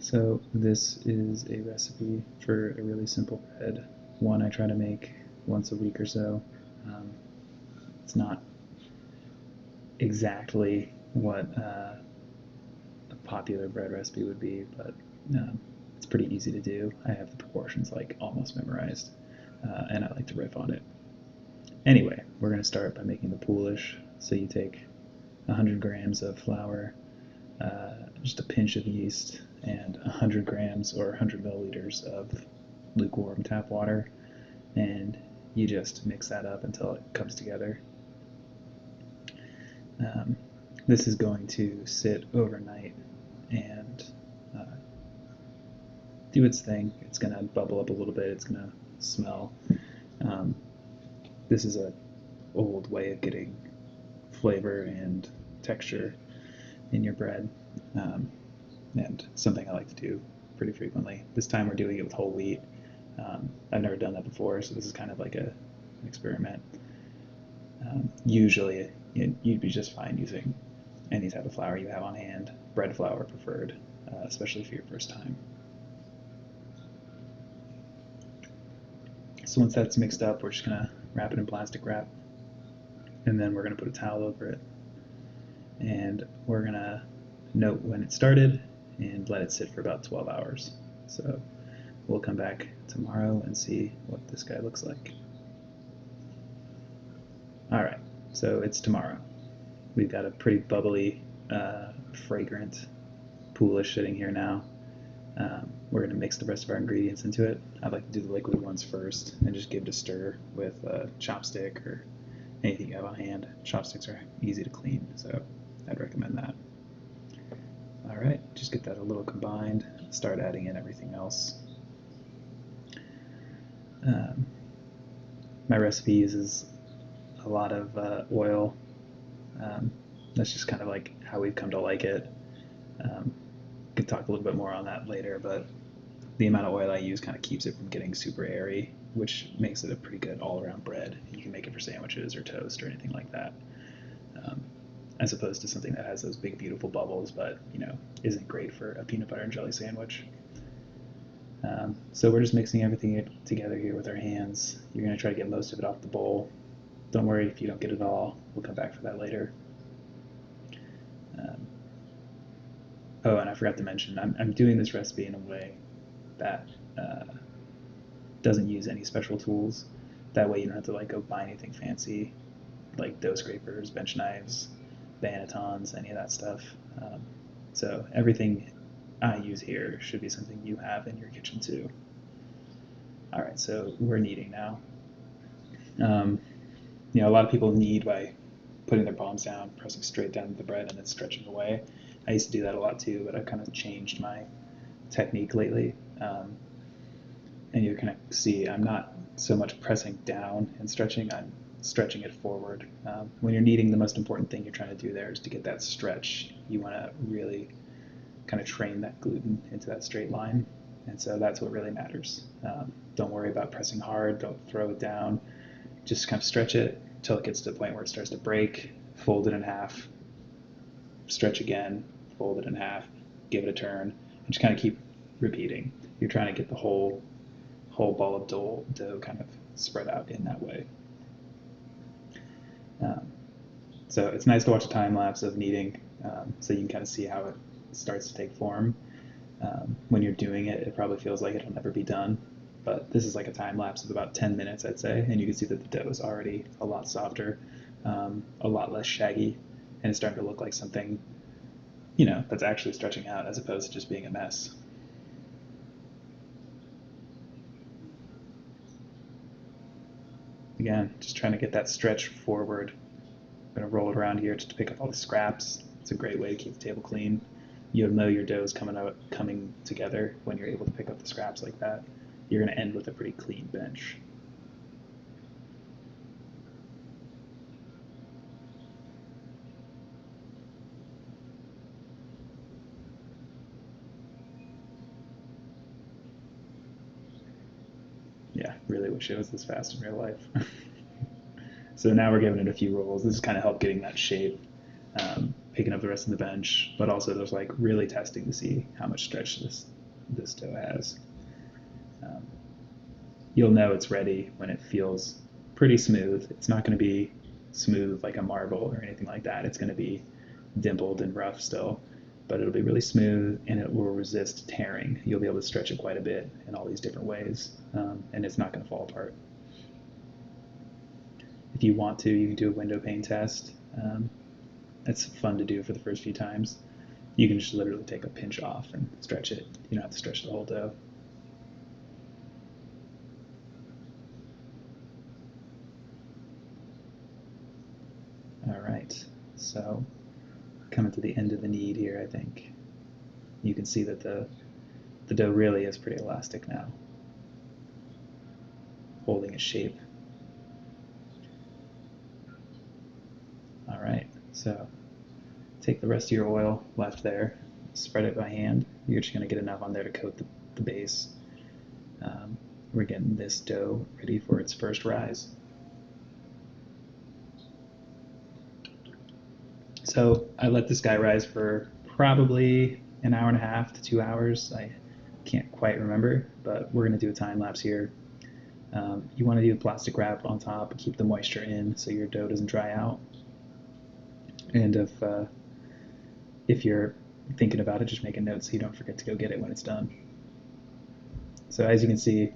So this is a recipe for a really simple bread, one I try to make once a week or so. It's not exactly what a popular bread recipe would be, but it's pretty easy to do. I have the proportions like almost memorized, and I like to riff on it. Anyway, we're going to start by making the poolish. So you take 100 grams of flour, just a pinch of yeast, and 100 grams or 100 milliliters of lukewarm tap water, and you just mix that up until it comes together. This is going to sit overnight and do its thing. It's going to bubble up a little bit. It's going to smell. This is an old way of getting flavor and texture in your bread, and something I like to do pretty frequently. This time we're doing it with whole wheat. I've never done that before, so this is kind of like an experiment. Usually you'd be just fine using any type of flour you have on hand, bread flour preferred, especially for your first time. So once that's mixed up, we're just going to wrap it in plastic wrap, and then we're going to put a towel over it, and we're going to note when it started and let it sit for about 12 hours. So we'll come back tomorrow and see what this guy looks like. Alright, so it's tomorrow. We've got a pretty bubbly, fragrant poolish sitting here now. We're going to mix the rest of our ingredients into it. I like to do the liquid ones first and just give it a stir with a chopstick or anything you have on hand. Chopsticks are easy to clean, so I'd recommend that. Alright, just get that a little combined, start adding in everything else. My recipe uses a lot of oil. That's just kind of like how we've come to like it. Could talk a little bit more on that later, but the amount of oil I use kind of keeps it from getting super airy, which makes it a pretty good all-around bread. You can make it for sandwiches or toast or anything like that, as opposed to something that has those big beautiful bubbles but isn't great for a peanut butter and jelly sandwich. So we're just mixing everything together here with our hands. You're going to try to get most of it off the bowl. Don't worry if you don't get it all. We'll come back for that later. Oh, and I forgot to mention, I'm doing this recipe in a way that doesn't use any special tools. That way you don't have to go buy anything fancy, like dough scrapers, bench knives, bannetons, any of that stuff. So everything I use here should be something you have in your kitchen too. Alright, so we're kneading now. A lot of people knead by putting their palms down, pressing straight down the bread, and then stretching away. I used to do that a lot too, but I've kind of changed my technique lately. And you can see I'm not so much pressing down and stretching, I'm stretching it forward. When you're kneading, the most important thing you're trying to do there is to get that stretch. You want to really kind of train that gluten into that straight line, and so that's what really matters. Don't worry about pressing hard, don't throw it down, just kind of stretch it until it gets to the point where it starts to break, fold it in half, stretch again, fold it in half, give it a turn, and just kind of keep repeating. You're trying to get the whole ball of dough kind of spread out in that way. So it's nice to watch a time lapse of kneading, so you can kind of see how it starts to take form. When you're doing it, it probably feels like it'll never be done, but this is like a time lapse of about 10 minutes, I'd say, and you can see that the dough is already a lot softer, a lot less shaggy, and it's starting to look like something that's actually stretching out as opposed to just being a mess. Again, just trying to get that stretch forward. I'm going to roll it around here just to pick up all the scraps. It's a great way to keep the table clean. You'll know your dough is coming together when you're able to pick up the scraps like that. You're going to end with a pretty clean bench. Yeah, really wish it was this fast in real life. So now we're giving it a few rolls. This is kind of help getting that shape. picking up the rest of the bench, but also there's like really testing to see how much stretch this dough has. You'll know it's ready when it feels pretty smooth. It's not going to be smooth like a marble or anything like that. It's going to be dimpled and rough still, but it'll be really smooth and it will resist tearing. You'll be able to stretch it quite a bit in all these different ways, and it's not going to fall apart. If you want to, you can do a window pane test. It's fun to do for the first few times. You can just literally take a pinch off and stretch it. You don't have to stretch the whole dough. All right, so coming to the end of the knead here, I think. You can see that the dough really is pretty elastic now, holding its shape. All right, so take the rest of your oil left there, spread it by hand. You're just going to get enough on there to coat the base. We're getting this dough ready for its first rise. So I let this guy rise for probably an hour and a half to 2 hours. I can't quite remember, but we're going to do a time lapse here. You want to do a plastic wrap on top, keep the moisture in so your dough doesn't dry out. And if you're thinking about it, just make a note so you don't forget to go get it when it's done. So as you can see,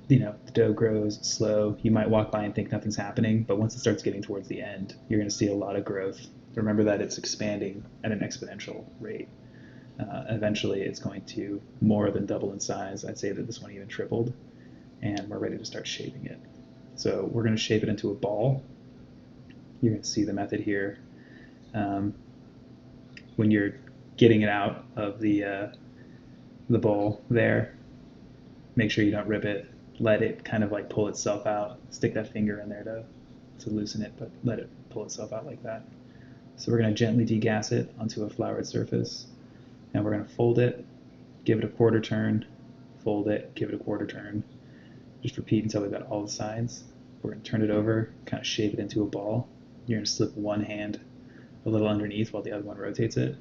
the dough grows slow. You might walk by and think nothing's happening, but once it starts getting towards the end, you're going to see a lot of growth. Remember that it's expanding at an exponential rate. Eventually, it's going to more than double in size. I'd say that this one even tripled, and we're ready to start shaping it. So we're going to shape it into a ball. You're going to see the method here. When you're getting it out of the bowl there, make sure you don't rip it. Let it kind of like pull itself out. Stick that finger in there to loosen it, but let it pull itself out like that. So we're going to gently degas it onto a floured surface, and we're going to fold it, give it a quarter turn, fold it, give it a quarter turn. Just repeat until we've got all the sides. We're going to turn it over, kind of shape it into a ball. You're going to slip one hand a little underneath while the other one rotates it.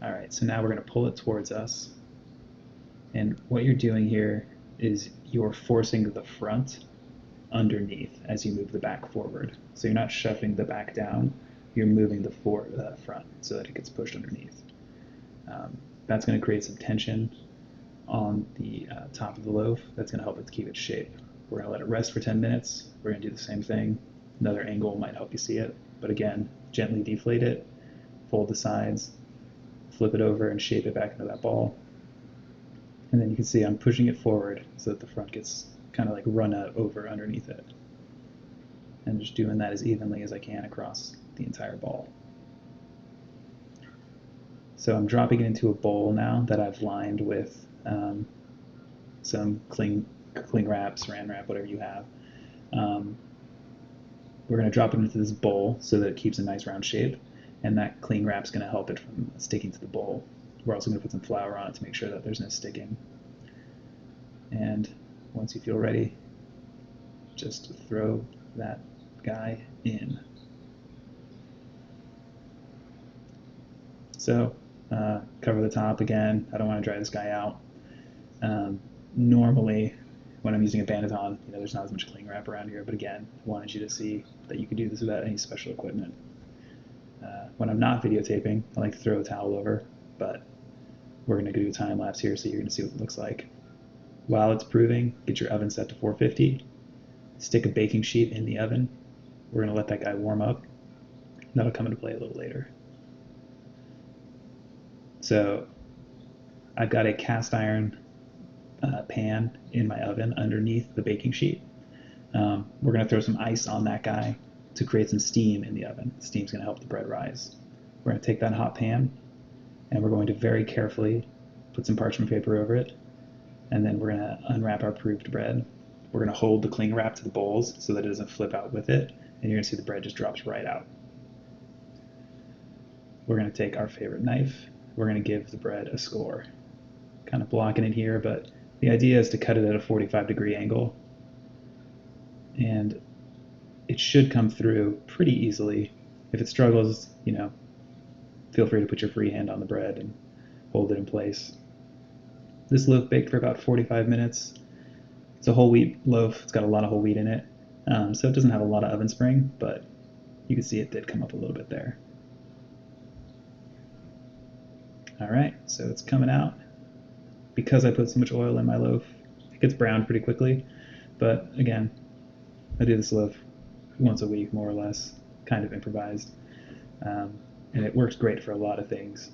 All right, so now we're going to pull it towards us. And what you're doing here is you're forcing the front underneath as you move the back forward. So you're not shoving the back down, you're moving the front so that it gets pushed underneath. That's going to create some tension on the top of the loaf. That's going to help it to keep its shape. We're going to let it rest for 10 minutes. We're going to do the same thing. Another angle might help you see it. But again, gently deflate it, fold the sides, flip it over, and shape it back into that ball. And then you can see I'm pushing it forward so that the front gets kind of like run over underneath it. And just doing that as evenly as I can across the entire ball. So I'm dropping it into a bowl now that I've lined with some cling wrap, saran wrap, whatever you have. We're going to drop it into this bowl so that it keeps a nice round shape, and that cling wrap's going to help it from sticking to the bowl. We're also going to put some flour on it to make sure that there's no sticking. And once you feel ready, just throw that guy in. So cover the top again. I don't want to dry this guy out. Normally, when I'm using a Banneton, there's not as much cling wrap around here, but again, I wanted you to see that you could do this without any special equipment. When I'm not videotaping, I like to throw a towel over, but we're going to do a time lapse here, so you're going to see what it looks like. While it's proving, get your oven set to 450, stick a baking sheet in the oven. We're going to let that guy warm up. That'll come into play a little later. So I've got a cast iron pan in my oven underneath the baking sheet. We're going to throw some ice on that guy to create some steam in the oven. The steam's going to help the bread rise. We're going to take that hot pan and we're going to very carefully put some parchment paper over it, and then we're going to unwrap our proved bread. We're going to hold the cling wrap to the bowls so that it doesn't flip out with it, and you're going to see the bread just drops right out. We're going to take our favorite knife. We're going to give the bread a score. Kind of blocking it here, but the idea is to cut it at a 45-degree angle, and it should come through pretty easily. If it struggles, feel free to put your free hand on the bread and hold it in place. This loaf baked for about 45 minutes. It's a whole wheat loaf. It's got a lot of whole wheat in it, so it doesn't have a lot of oven spring, but you can see it did come up a little bit there. All right, so it's coming out. Because I put so much oil in my loaf, it gets browned pretty quickly. But again, I do this loaf once a week, more or less, kind of improvised. And it works great for a lot of things.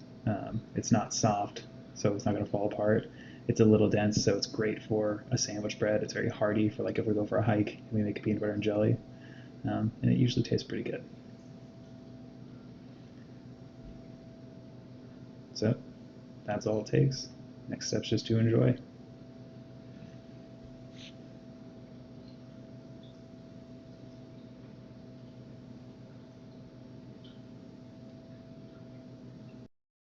It's not soft, so it's not going to fall apart. It's a little dense, so it's great for a sandwich bread. It's very hearty for like if we go for a hike and we make a peanut butter and jelly. And it usually tastes pretty good. So that's all it takes. Next step's just to enjoy.